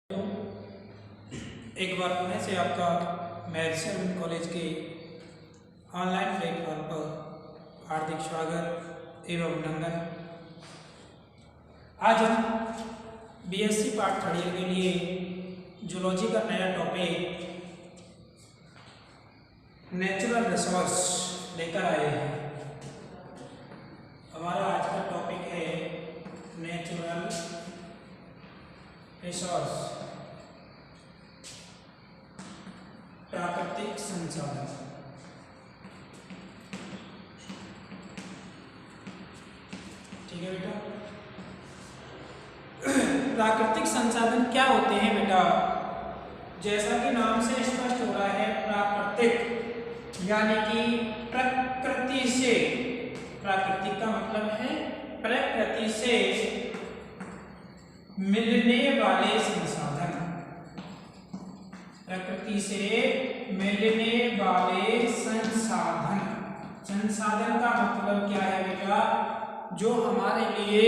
एक बार पुनः से आपका महर्षि अरविंद कॉलेज के ऑनलाइन प्लेटफॉर्म पर हार्दिक स्वागत एवं अभिनंदन। आज हम बीएससी पार्ट थर्ड ईयर के लिए जूलॉजी का नया टॉपिक नेचुरल रिसोर्स लेकर आए हैं। हमारा आज का टॉपिक है नेचुरल रिसोर्स, प्राकृतिक संसाधन। ठीक है बेटा, प्राकृतिक संसाधन क्या होते हैं बेटा? जैसा कि नाम से स्पष्ट हो रहा है, प्राकृतिक यानी कि प्रकृति से, प्राकृतिक का मतलब है प्रकृति से मिलने वाले संसाधन। प्रकृति से मिलने वाले संसाधन। संसाधन का मतलब क्या है बेटा? जो हमारे लिए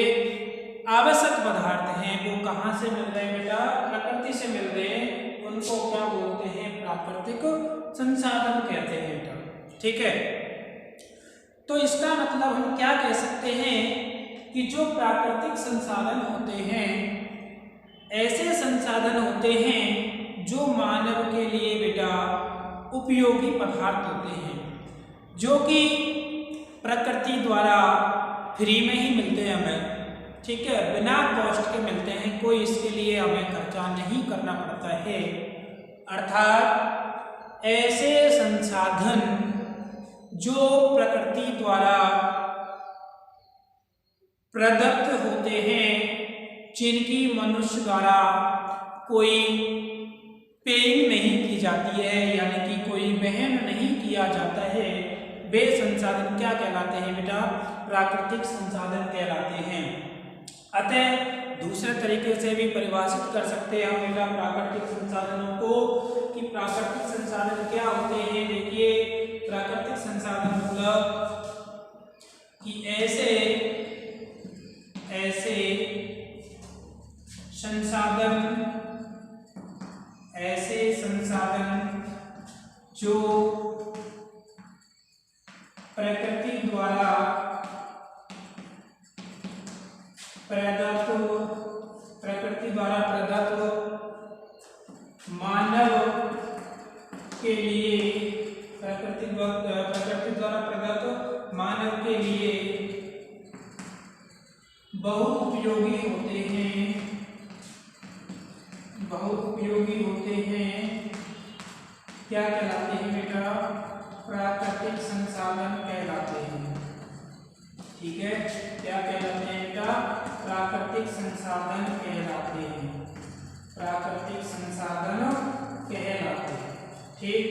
आवश्यक पदार्थ हैं वो कहाँ से मिल रहे हैं बेटा? प्रकृति से मिल रहे हैं, उनको क्या बोलते हैं? प्राकृतिक संसाधन कहते हैं बेटा। ठीक है, तो इसका मतलब हम क्या कह सकते हैं कि जो प्राकृतिक संसाधन होते हैं ऐसे संसाधन होते हैं जो मानव के लिए बेटा उपयोगी पदार्थ होते हैं, जो कि प्रकृति द्वारा फ्री में ही मिलते हैं हमें। ठीक है, बिना कॉस्ट के मिलते हैं, कोई इसके लिए हमें खर्चा नहीं करना पड़ता है। अर्थात ऐसे संसाधन जो प्रकृति द्वारा प्रदत्त होते हैं, जिनकी मनुष्य द्वारा कोई पेइंग नहीं की जाती है, यानी कि कोई वहन नहीं किया जाता है, वे संसाधन क्या कहलाते हैं बेटा? प्राकृतिक संसाधन कहलाते हैं। अतः दूसरे तरीके से भी परिभाषित कर सकते हैं हम बेटा प्राकृतिक संसाधनों को कि प्राकृतिक संसाधन क्या होते हैं। देखिए, प्राकृतिक संसाधन मतलब कि ऐसे संसाधन जो प्रकृति द्वारा प्रदत्त मानव के लिए, प्रकृति द्वारा प्रदत्त मानव के लिए बहुत उपयोगी होते हैं, क्या कहलाते हैं बेटा? प्राकृतिक संसाधन कहलाते हैं। ठीक है, क्या कहलाते हैं बेटा? प्राकृतिक संसाधन कहलाते हैं। प्राकृतिक संसाधन कहलाते हैं। ठीक,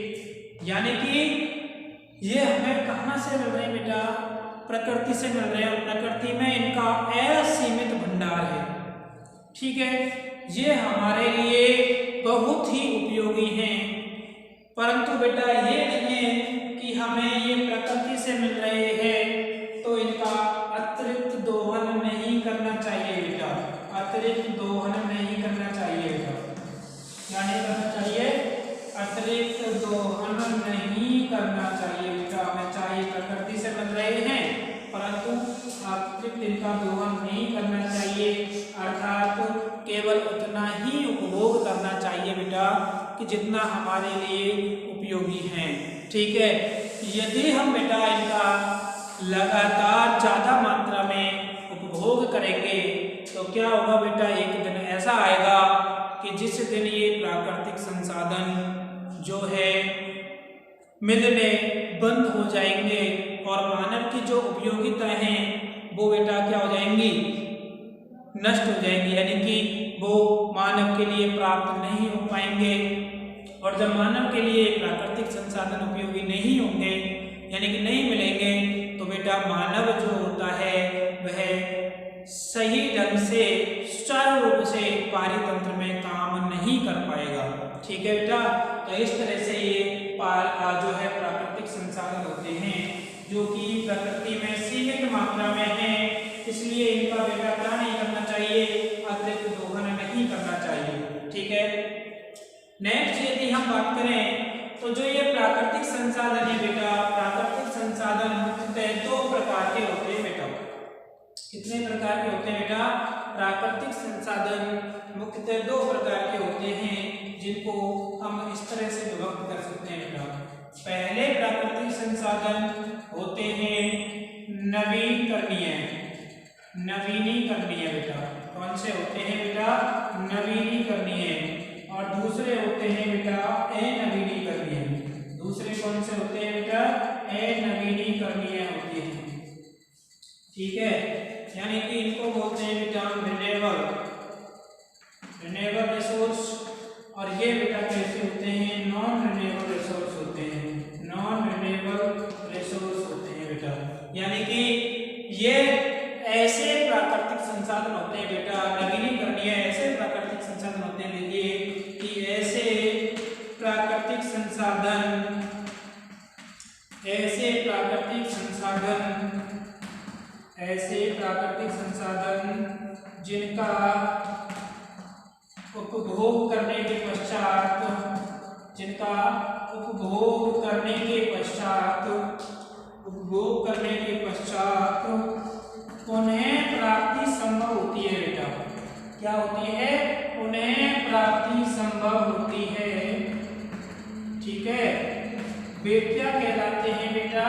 यानी कि ये हमें कहाँ से मिल रहे हैं बेटा? प्रकृति से मिल रहे हैं, और प्रकृति में इनका असीमित भंडार है। ठीक है, ये हमारे लिए बहुत ही उपयोगी हैं, परंतु बेटा ये नहीं है कि हमें ये प्रकृति से मिल रहे हैं तो इनका अतिरिक्त दोहन नहीं करना चाहिए बेटा। अतिरिक्त दोहन नहीं करना चाहिए बेटा। क्या नहीं करना चाहिए? अतिरिक्त दोहन नहीं करना चाहिए बेटा। हमें चाहिए प्रकृति से मिल रहे हैं, परंतु अतिरिक्त इनका दोहन नहीं करना चाहिए। अर्थात केवल उतना ही उपभोग करना चाहिए बेटा कि जितना हमारे लिए उपयोगी है। ठीक है, यदि हम बेटा इनका लगातार ज़्यादा मात्रा में उपभोग करेंगे तो क्या होगा बेटा? एक दिन ऐसा आएगा कि जिस दिन ये प्राकृतिक संसाधन जो है मिलने बंद हो जाएंगे और मानव की जो उपयोगिता है वो बेटा क्या हो जाएंगी? नष्ट हो जाएंगी, यानी कि वो मानव के लिए प्राप्त नहीं हो पाएंगे। और जब मानव के लिए प्राकृतिक संसाधन उपयोगी नहीं होंगे, यानी कि नहीं मिलेंगे, तो बेटा मानव जो होता है वह सही ढंग से सुचारू रूप से पारितंत्र में काम नहीं कर पाएगा। ठीक है बेटा, तो इस तरह से ये जो है प्राकृतिक संसाधन होते हैं जो कि प्रकृति में सीमित मात्रा में है, इसलिए इनका बेटा क्या नहीं करना चाहिए? अतिरिक्त दोहन नहीं करना चाहिए। ठीक ठीक है। नेक्स्ट यदि हम बात करें तो जो ये प्राकृतिक संसाधन है बेटा, प्राकृतिक संसाधन मुख्यतः दो प्रकार के होते हैं बेटा। कितने प्रकार के होते हैं बेटा? प्राकृतिक संसाधन मुख्यतः दो प्रकार के होते हैं, जिनको हम इस तरह से विभक्त कर सकते हैं बेटा। पहले प्राकृतिक संसाधन होते हैं नवीकरणीय, नवीनीकरणीय बेटा। कौन से होते हैं बेटा? नवीनीकरणीय। और दूसरे होते हैं बेटा अनवीनीकरणीय। दूसरे कौन से होते हैं बेटा? अनवीनीकरणीय होते हैं, ठीक है। यानी कि इनको बोलते हैं बेटा रिन्यूएबल, रिन्यूएबल रिसोर्स। और ये बेटा कैसे होते हैं? नॉन रिन्यूएबल रिसोर्स होते हैं, नॉन रिन्यूएबल रिसोर्स होते हैं बेटा। यानी कि ये ऐसे प्राकृतिक संसाधन होते हैं बेटा, नवीनीकरणीय ऐसे प्राकृतिक संसाधन होते हैं, देखिए कि ऐसे प्राकृतिक संसाधन, ऐसे प्राकृतिक संसाधन, ऐसे प्राकृतिक संसाधन जिनका उपभोग करने के पश्चात, जिनका उपभोग करने के पश्चात, उपभोग करने के पश्चात उन्हें प्राप्ति संभव होती है बेटा। क्या होती है? उन्हें प्राप्ति संभव होती है, ठीक है। वे क्या कहलाते हैं बेटा?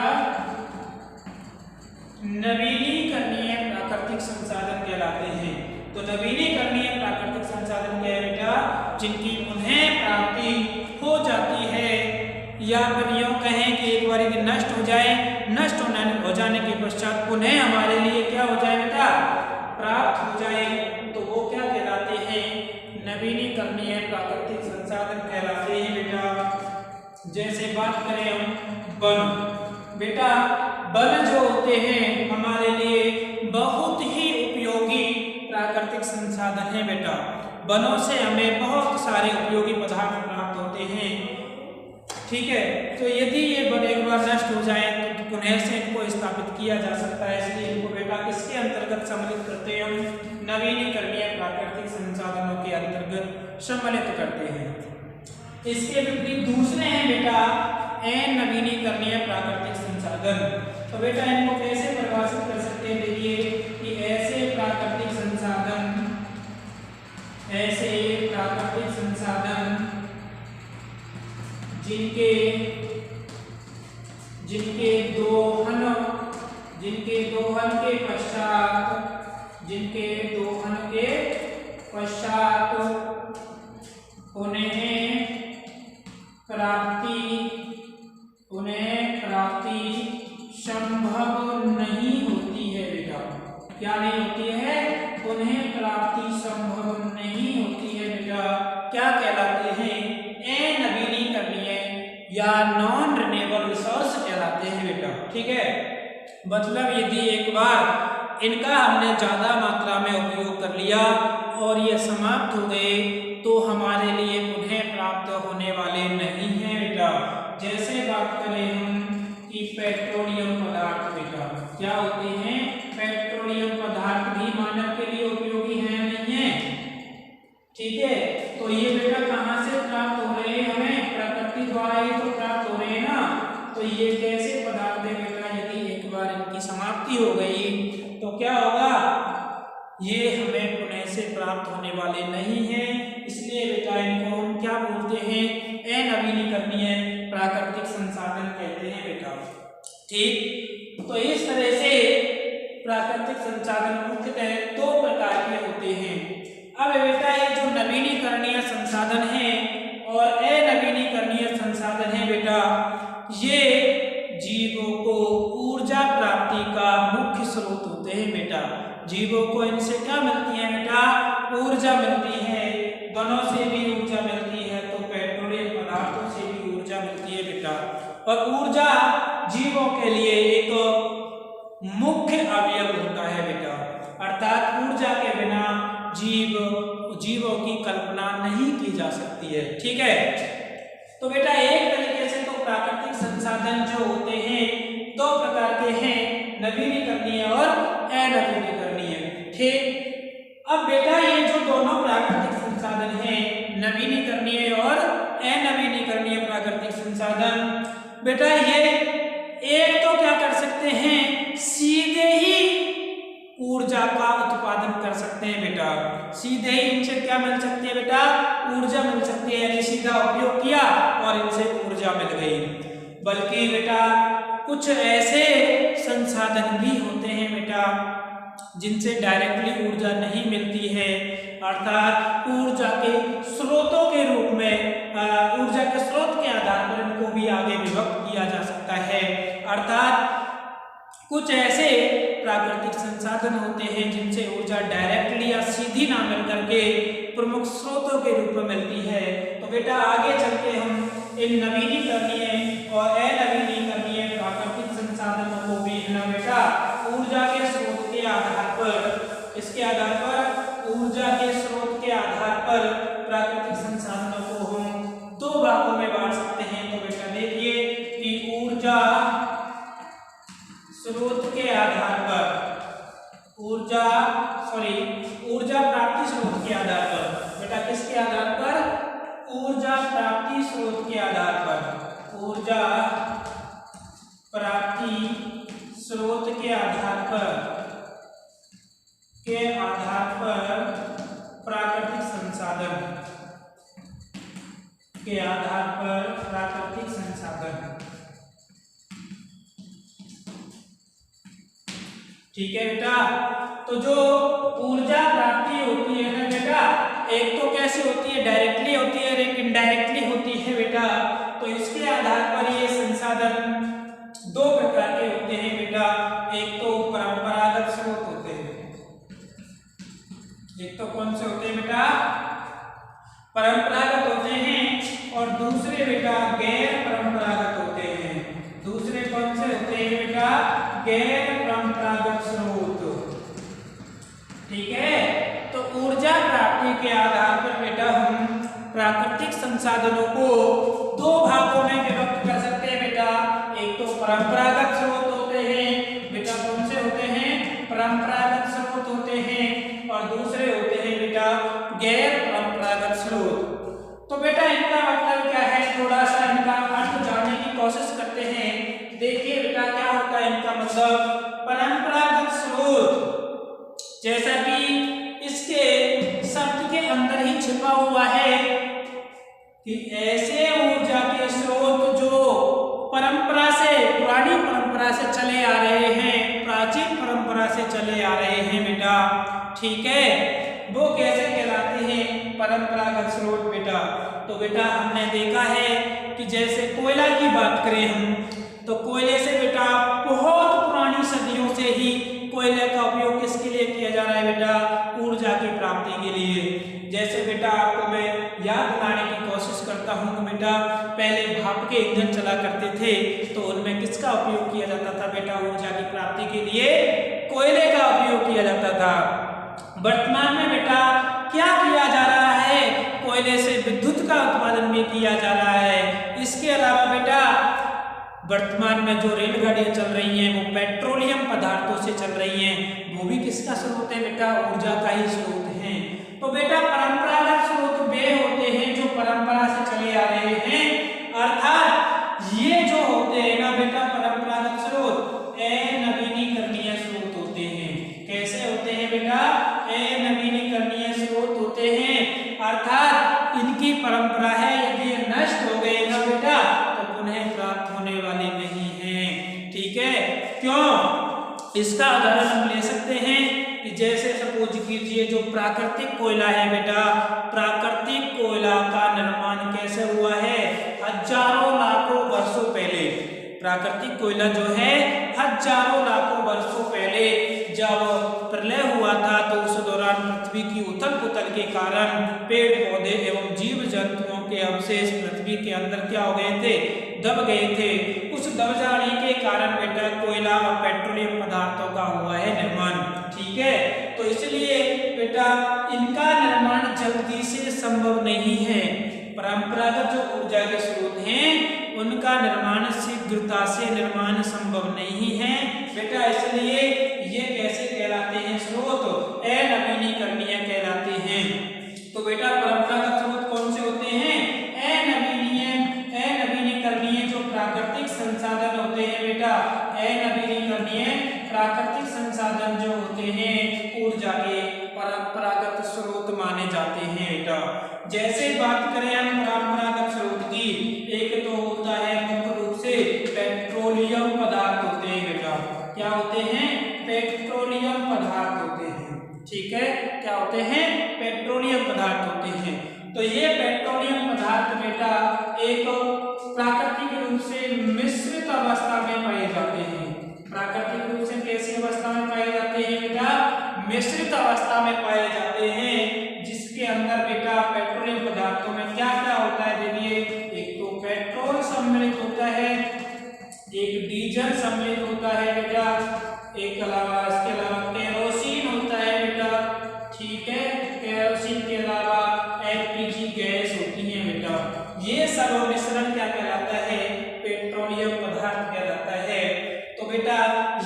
नवीनीकरणीय प्राकृतिक संसाधन कहलाते हैं। तो नवीनीकरणीय प्राकृतिक संसाधन क्या है बेटा? जिनकी पुनः प्राप्ति हो जाती है, या फिर यूं कहें कि एक बार यदि नष्ट हो जाए, नष्ट हो जाने के पश्चात पुनः हमारे लिए क्या हो जाए बेटा? प्राप्त हो जाए, तो वो क्या कहलाते हैं? नवीनीकरणीय प्राकृतिक संसाधन कहलाते हैं बेटा। जैसे बात करें हम वन बेटा, वन जो होते हैं हमारे लिए बहुत ही उपयोगी प्राकृतिक संसाधन है बेटा। वनों से हमें बहुत सारे उपयोगी पदार्थ प्राप्त होते हैं, ठीक है। तो यदि ये वन एक बार नष्ट हो जाए तो पुनः से इनको स्थापित किया जा सकता है, इसलिए इनको बेटा किसके अंतर्गत सम्मिलित करते हैं? हम नवीनीकरणीय प्राकृतिक संसाधनों के अंतर्गत सम्मिलित करते हैं। इसके विपरीत दूसरे हैं बेटा अनवीनीकरणीय प्राकृतिक संसाधन। तो बेटा इनको कैसे परिभाषित कर सकते हैं? देखिए कि ऐसे प्राकृतिक संसाधन, ऐसे प्राकृतिक संसाधन जिनके दोहन के पश्चात, जिनके दोहन के पश्चात उन्हें प्राप्ति संभव नहीं होती है बेटा। क्या नहीं होती है? उन्हें प्राप्ति संभव नहीं होती है बेटा। क्या कहलाते हैं? अनवीनीकरणीय या नॉन रिन्यूएबल रिसोर्स कहलाते हैं बेटा, ठीक है। मतलब यदि एक बार इनका हमने ज्यादा मात्रा में उपयोग कर लिया और ये समाप्त हो गए तो हमारे लिए पुनः प्राप्त होने वाले नहीं हैं बेटा। जैसे बात करें हम कि पेट्रोलियम पदार्थ बेटा, क्या होते हैं? पेट्रोलियम पदार्थ भी मानव के लिए उपयोगी है, नहीं है, ठीक है। तो ये बेटा कहाँ से प्राप्त हो रहे हैं? हमें प्रकृति द्वारा ही तो प्राप्त हो रहे हैं ना। तो ये कैसे पदार्थ है बेटा? यदि एक बार इनकी समाप्ति हो गई तो क्या होगा? ये हमें पुनः से प्राप्त होने वाले नहीं हैं, इसलिए बेटा इनको हम क्या बोलते हैं? अनवीनीकरणीय प्राकृतिक संसाधन कहते हैं बेटा, ठीक। तो इस तरह से प्राकृतिक संसाधन मुख्यतः दो प्रकार के होते हैं। अब बेटा ये जो नवीनीकरणीय संसाधन है और अनवीनीकरणीय संसाधन है बेटा, ये जीवों को ऊर्जा प्राप्ति का मुख्य स्रोत होते हैं बेटा। जीवों को इनसे क्या मिलती है बेटा? ऊर्जा मिलती है। वनों से भी ऊर्जा मिलती है, तो पेट्रोलियम पदार्थों से भी ऊर्जा मिलती है बेटा। और ऊर्जा जीवों के लिए एक मुख्य अवयव होता है बेटा, अर्थात ऊर्जा के बिना जीवों की कल्पना नहीं की जा सकती है, ठीक है। तो बेटा एक तरीके से तो प्राकृतिक संसाधन जो होते हैं दो प्रकार के हैं, नवीनीकरणीय और अनवीनीकरणीय, ठीक। अब बेटा ये जो दोनों प्राकृतिक संसाधन हैं प्राकृतिक संसाधन? बेटा ये एक तो क्या कर सकते हैं, सीधे ही ऊर्जा का उत्पादन कर सकते हैं बेटा, सीधे ही इनसे क्या मिल सकती है बेटा, ऊर्जा मिल सकती है, यानी सीधा उपयोग किया और इनसे ऊर्जा मिल गई। बल्कि बेटा कुछ ऐसे संसाधन भी होते हैं बेटा जिनसे डायरेक्टली ऊर्जा नहीं मिलती है, अर्थात ऊर्जा के स्रोतों के रूप में ऊर्जा के स्रोत के आधार पर इनको भी आगे विभक्त किया जा सकता है। अर्थात कुछ ऐसे प्राकृतिक संसाधन होते हैं जिनसे ऊर्जा डायरेक्टली या सीधी ना मिल करके प्रमुख स्रोतों के रूप में मिलती है। तो बेटा आगे चल के हम इन नवीनीकरणीय और अनवीनीकरणीय प्राकृतिक संसाधनों को भी है ना बेटा ऊर्जा के स्रोत के आधार पर, इसके आधार पर ऊर्जा के स्रोत के आधार पर प्राकृतिक संसाधनों को हम दो भागों में बांट सकते हैं। तो बेटा देखिए कि ऊर्जा स्रोत के आधार पर, ऊर्जा प्राप्ति स्रोत के आधार पर, बेटा किसके आधार पर, ऊर्जा प्राप्ति स्रोत के आधार पर, ऊर्जा प्राप्ति स्रोत के आधार पर प्राकृतिक संसाधन के आधार पर प्राकृतिक संसाधन। ठीक है बेटा, तो जो ऊर्जा प्राप्ति होती है ना बेटा, एक तो कैसे होती है, डायरेक्टली होती है, एक इनडायरेक्टली होती है बेटा। तो इसके आधार पर ये संसाधन दो प्रकार के होते हैं बेटा, एक तो परंपरागत स्रोत होते हैं, एक तो कौन से होते हैं बेटा, परंपरागत होते हैं, और दूसरे बेटा गैर परंपरागत होते हैं। दूसरे कौन से होते हैं बेटा, गैर परंपरागत स्रोत। ठीक है, तो ऊर्जा प्राप्ति के आधार पर बेटा हम प्राकृतिक संसाधनों को दो भागों में विभक्त कर सकते हैं बेटा। एक तो परंपरागत स्रोत होते हैं बेटा, कौन से होते हैं, परंपरागत स्रोत होते हैं, और दूसरे होते हैं बेटा गैर परंपरागत स्रोत। तो बेटा इनका मतलब क्या है, थोड़ा सा इनका अर्थ जानने की कोशिश करते हैं। देखिए बेटा क्या होता है इनका मतलब, परंपरागत स्रोत जैसा कि इसके शब्द के अंदर ही छिपा हुआ है कि ऐसे ऊर्जा के स्रोत जो परंपरा से, पुरानी परंपरा से चले आ रहे हैं, प्राचीन परंपरा से चले आ रहे हैं बेटा। ठीक है, वो कैसे कहलाते हैं, परंपरागत स्रोत बेटा। तो बेटा हमने देखा है कि जैसे कोयला की बात करें हम, तो कोयले से बेटा बहुत पुरानी सदियों से ही कोयले का उपयोग किसके लिए किया जा रहा है बेटा, ऊर्जा की प्राप्ति के लिए। जैसे बेटा आपको मैं याद दिलाने की कोशिश करता हूँ कि बेटा पहले भाप के ईंधन चला करते थे, तो उनमें किसका उपयोग किया जाता था बेटा, ऊर्जा की प्राप्ति के लिए कोयले का उपयोग किया जाता था। वर्तमान में बेटा क्या किया जा रहा है, कोयले से विद्युत का उत्पादन भी किया जा रहा है। इसके अलावा बेटा वर्तमान में जो रेलगाड़ियां चल रही हैं वो पेट्रोलियम पदार्थों से चल रही हैं, वो भी किसका स्रोत है बेटा, ऊर्जा का ही स्रोत है। तो बेटा परंपरागत स्रोत वे होते हैं जो परंपरा से चले आ रहे हैं, अर्थात ये जो होते हैं ना बेटा परंपरागत स्रोत अनवीनीकरणीय स्रोत होते हैं। कैसे होते हैं बेटा, अनवीनीकरणीय स्रोत होते हैं, अर्थात इनकी परंपरा है, यदि ये नष्ट हो गए ना बेटा तो पुनः प्राप्त होने वाले नहीं है। ठीक है, क्यों, इसका उदाहरण हम ले सकते हैं कि जैसे सपोज कीजिए जो प्राकृतिक कोयला है बेटा, प्राकृतिक कोयला का निर्माण कैसे हुआ है, हजारों लाखों वर्षों पहले। प्राकृतिक कोयला जो है हजारों लाखों वर्षों पहले जब प्रलय हुआ था, तो उस दौरान पृथ्वी की उथल पुथल के कारण पेड़ पौधे एवं जीव जंतुओं के अवशेष पृथ्वी के अंदर क्या हो गए थे, दब गए थे। उस दब जाने के कारण बेटा कोयला और पेट्रोलियम पदार्थों का हुआ है निर्माण। ठीक है, तो इसलिए बेटा इनका निर्माण जल्दी से संभव नहीं है। परंपरागत जो ऊर्जा के स्रोत हैं उनका निर्माण शीघ्रता से निर्माण संभव नहीं है बेटा, इसलिए ये कैसे कहलाते हैं, स्रोत अनवीनीकरणीय कहलाते हैं। तो बेटा परंपरागत स्रोत कौन से होते हैं, अनवीनीकरणीय जैसे बात करें हम परंपरागत स्रोत की, एक तो होता है मुख्य रूप से पेट्रोलियम पदार्थ होते हैं बेटा। क्या होते हैं? पेट्रोलियम पदार्थ होते हैं। ठीक है, क्या होते हैं? पेट्रोलियम पदार्थ होते हैं। तो ये पेट्रोलियम पदार्थ बेटा एक प्राकृतिक रूप से मिश्रित अवस्था में पाए जाते हैं। प्राकृतिक रूप से कैसी अवस्था में पाए जाते हैं बेटा? मिश्रित अवस्था में पाए जाते हैं, जिसके अंदर बेटा पेट्रोलियम पदार्थों में क्या क्या होता है देखिए, एक तो पेट्रोल सम्मिलित होता है, एक डीजल सम्मिलित होता है बेटा, इसके अलावा केरोसिन होता है बेटा। ठीक है, केरोसिन के अलावा एलपीजी गैस होती है बेटा। ये सब मिश्रण क्या कहलाता है? पेट्रोलियम पदार्थ कहलाता है। तो बेटा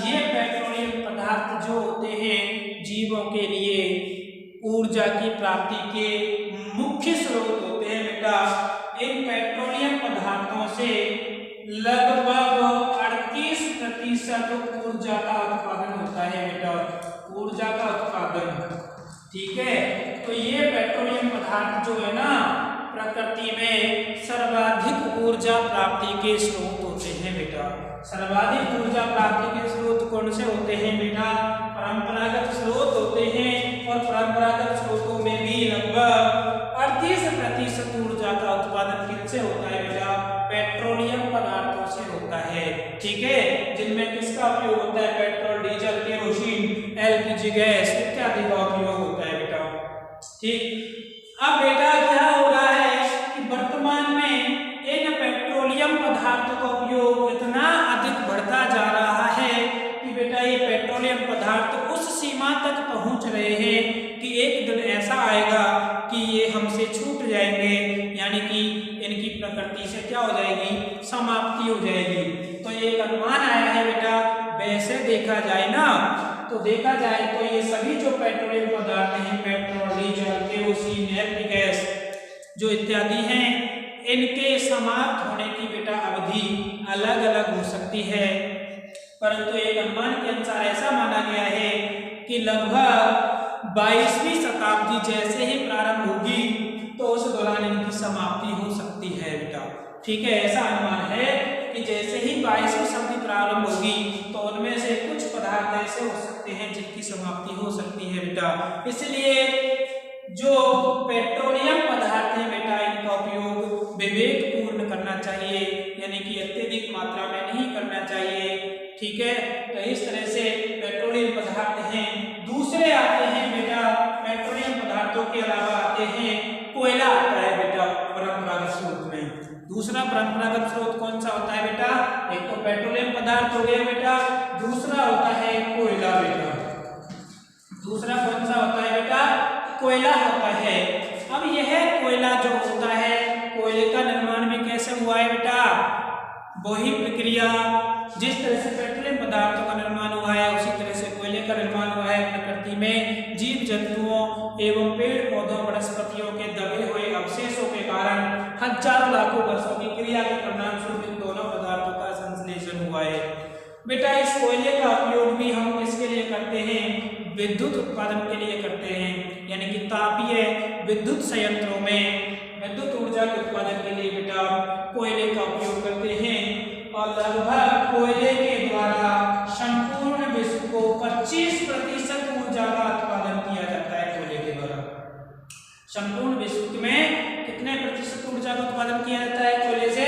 ये पेट्रोलियम पदार्थ जो होते हैं जीवों के लिए ऊर्जा की प्राप्ति के मुख्य स्रोत होते हैं बेटा। इन पेट्रोलियम पदार्थों से लगभग 38% ऊर्जा का उत्पादन होता है बेटा, ऊर्जा का उत्पादन। ठीक है, तो ये पेट्रोलियम पदार्थ जो है ना प्रकृति में सर्वाधिक ऊर्जा प्राप्ति के स्रोत होते हैं बेटा। सर्वाधिक ऊर्जा प्राप्ति के स्रोत कौन से होते हैं बेटा? परंपरागत स्रोत होते हैं, और परंपरागत स्रोतों में भी लगभग 38% ऊर्जा का उत्पादन किससे होता है बेटा? पेट्रोलियम पदार्थों से होता है। ठीक है, जिनमें किसका उपयोग होता है? Petrol, diesel, kerosene, LPG gas इत्यादि का उपयोग होता है बेटा। ठीक, अब बेटा क्या हो रहा है कि वर्तमान में इन पेट्रोलियम पदार्थों का उपयोग इतना अधिक बढ़ता जा रहा है कि बेटा ये पेट्रोलियम पदार्थ उस सीमा तक पहुंच रहे हैं कि एक दिन ऐसा आएगा कि ये हमसे छूट जाएंगे, यानी कि इनकी प्रकृति से क्या हो जाएगी? समाप्ति हो जाएगी। तो ये एक अनुमान आया है बेटा। वैसे देखा जाए ना, तो देखा जाए तो ये सभी जो पेट्रोलियम पदार्थ हैं, petrol, diesel, kerosene, LPG gas जो इत्यादि हैं, इनके समाप्त होने की बेटा अवधि अलग अलग हो सकती है, परंतु एक अनुमान के अनुसार ऐसा माना गया है कि लगभग 22वीं शताब्दी जैसे ही प्रारंभ होगी तो उस दौरान इनकी समाप्ति हो सकती है बेटा। ठीक है, ऐसा अनुमान है कि जैसे ही 22वीं शताब्दी प्रारंभ होगी तो उनमें से कुछ पदार्थ ऐसे हो सकते हैं जिनकी समाप्ति हो सकती है बेटा। इसलिए जो पेट्रोलियम पदार्थ है बेटा, इनका उपयोग विवेकपूर्ण करना चाहिए, यानी कि अत्यधिक मात्रा में नहीं करना चाहिए। ठीक है, तो इस तरह से पेट्रोलियम पदार्थ हैं। दूसरे आते हैं बेटा, पेट्रोलियम पदार्थों के अलावा आते हैं कोयला आता है बेटा परंपरागत स्रोत में। दूसरा परंपरागत स्रोत कौन सा होता है बेटा? एक तो पेट्रोलियम पदार्थ हो गया बेटा, दूसरा होता है कोयला बेटा। दूसरा कौन सा होता है बेटा? कोयला होता है। अब यह कोयला जो होता है, कोयले का निर्माण भी कैसे हुआ है बेटा? वही प्रक्रिया जिस तरह से पेट्रोलियम पदार्थों का निर्माण हुआ है, उसी तरह से कोयले का निर्माण हुआ है। प्रकृति में जीव जंतुओं एवं पेड़ पौधों वनस्पतियों के दबे हुए अवशेषों के कारण हजारों लाखों वर्षों की क्रिया के परिणाम स्वरूप इन दोनों पदार्थों का संश्लेषण हुआ है बेटा। इस कोयले का उपयोग भी हम किसके लिए करते हैं? विद्युत उत्पादन के लिए करते हैं, यानी कि तापीय विद्युत संयंत्रों में विद्युत ऊर्जा के उत्पादन के लिए बेटा कोयले का उपयोग करते हैं। और लगभग कोयले के द्वारा संपूर्ण विश्व को 25% ऊर्जा का उत्पादन किया जाता है। कोयले के द्वारा संपूर्ण विश्व में कितने प्रतिशत ऊर्जा का उत्पादन किया जाता है? कोयले से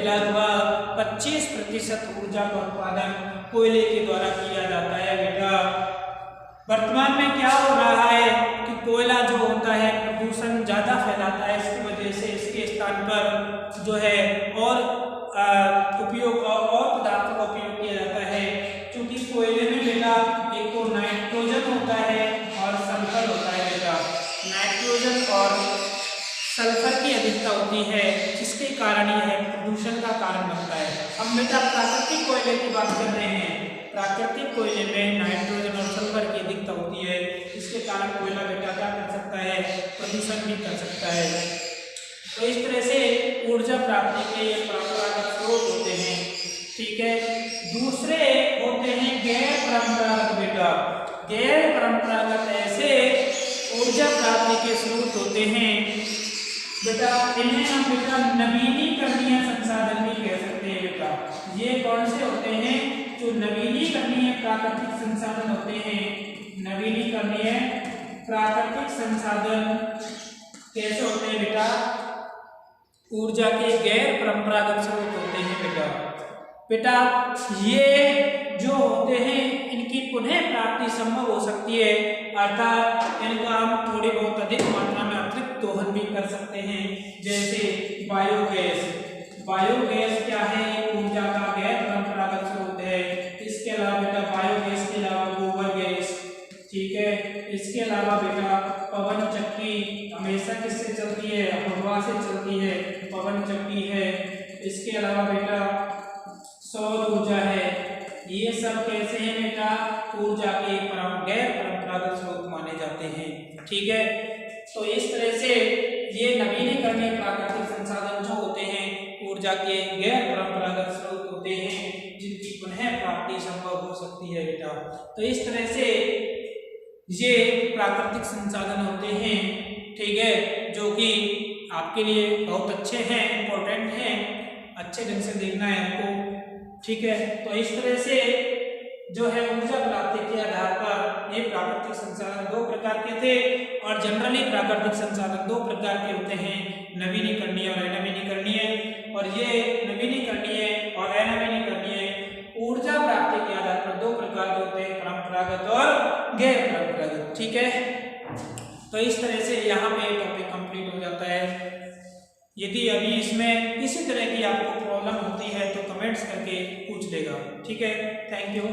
लगभग 25% ऊर्जा का उत्पादन कोयले के द्वारा किया जाता है बेटा। वर्तमान में क्या हो रहा है कि कोयला जो होता है प्रदूषण ज्यादा फैलाता है, इसकी वजह से इसके स्थान पर जो है और उपयोग और पदार्थों का उपयोग किया जाता है। क्योंकि कोयले में बेटा एक तो नाइट्रोजन होता है और सल्फर होता है बेटा। नाइट्रोजन और सल्फर की अधिकता होती है, जिसके कारण यह प्रदूषण का कारण बनता है। हम बेटा प्राकृतिक कोयले की बात कर रहे हैं। प्राकृतिक कोयले में नाइट्रोजन और सल्फर की अधिकता होती है, इसके कारण कोयला बेटा क्या कर सकता है? प्रदूषण भी कर सकता है। तो इस तरह से ऊर्जा प्राप्ति के ये परंपरागत स्रोत होते हैं। ठीक है, दूसरे होते हैं गैर परंपरागत बेटा। गैर परंपरागत ऐसे ऊर्जा प्राप्ति के स्रोत होते हैं बेटा इन्हें हम बेटा नवीनीकरणीय संसाधन भी कह सकते हैं बेटा। ये कौन से होते हैं? जो नवीनीकरणीय प्राकृतिक संसाधन होते हैं। नवीनीकरणीय प्राकृतिक संसाधन कैसे होते हैं बेटा? ऊर्जा के गैर परंपरागत स्रोत होते हैं बेटा। बेटा ये जो होते हैं इनकी पुनः प्राप्ति संभव हो सकती है, अर्थात इनका हम थोड़ी बहुत अधिक मात्रा में अतिरिक्त दोहन भी कर सकते हैं, जैसे बायोगैस। बायोगैस क्या है? ऊर्जा का गैर परंपरागत स्रोत है। इसके अलावा बेटा बायोगैस के अलावा गोबर गैस, ठीक है। इसके अलावा बेटा पवन चक्की हमेशा किससे चलती है? हवा से चलती है, पवन चक्की है। इसके अलावा बेटा सौर ऊर्जा है। ये सब कैसे हैं बेटा? ऊर्जा के गैर परंपरागत स्रोत माने जाते हैं, ठीक है। तो इस तरह से ये नवीनीकरणीय प्राकृतिक संसाधन जो होते हैं ऊर्जा के गैर परंपरागत स्रोत होते हैं, जिनकी पुनः प्राप्ति संभव हो सकती है बेटा। तो इस तरह से ये प्राकृतिक संसाधन होते हैं, ठीक है, जो कि आपके लिए बहुत अच्छे हैं, इंपॉर्टेंट हैं, अच्छे ढंग से देखना है आपको, ठीक है। तो इस तरह से जो है ऊर्जा प्राप्ति के आधार पर ये प्राकृतिक संसाधन दो प्रकार के थे, और जनरली प्राकृतिक संसाधन दो प्रकार के होते हैं, नवीनीकरणीय और अनवीनीकरणीय। और ये नवीनीकरणीय और अनवीनीकरणीय ऊर्जा प्राप्ति के आधार पर दो प्रकार के होते हैं, परंपरागत और गैर परंपरागत, ठीक है। तो इस तरह से यहाँ पे टॉपिक कंप्लीट हो जाता है। यदि अभी इसमें किसी तरह की आपको प्रॉब्लम होती है तो कमेंट्स करके पूछ लेगा, ठीक है। Thank you.